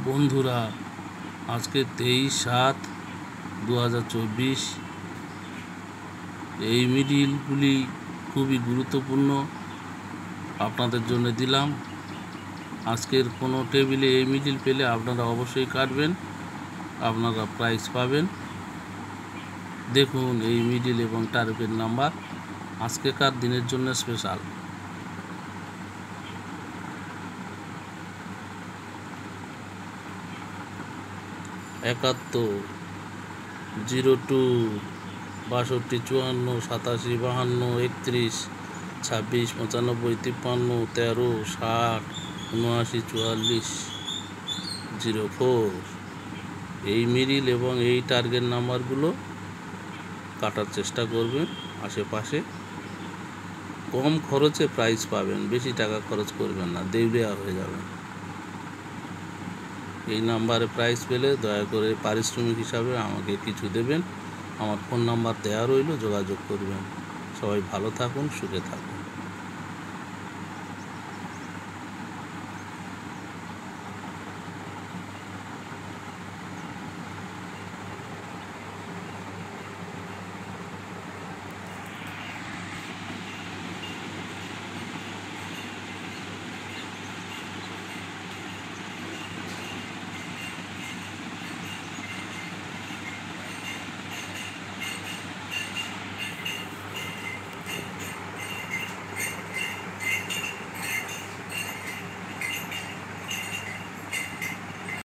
বন্ধুরা, আজকে 23/7/2024। এই মিডিলগুলি খুবই গুরুত্বপূর্ণ, আপনাদের জন্য দিলাম। আজকের কোনো টেবিলে এই মিডিল পেলে আপনারা অবশ্যই কাটবেন, আপনারা প্রাইজ পাবেন। দেখুন এই মিডিল এবং টার্গেট নাম্বার আজকেকার দিনের জন্য স্পেশাল। একাত্তর, 02, 62, 54, 87, 52, 31, 26, 95, 53, 13, 60, 79, 44, 04। এই মিডিল এবং এই টার্গেট নাম্বারগুলো কাটার চেষ্টা করবেন। আশেপাশে কম খরচে প্রাইজ পাবেন, বেশি টাকা খরচ করবেন না, দেউলিয়া হয়ে যাবেন। এই নাম্বারে প্রাইজ পেলে দয়া করে পারিশ্রমিক হিসাবে আমাকে কিছু দেবেন। আমার ফোন নাম্বার দেওয়া রইল, যোগাযোগ করবেন। সবাই ভালো থাকুন, সুখে থাকুন।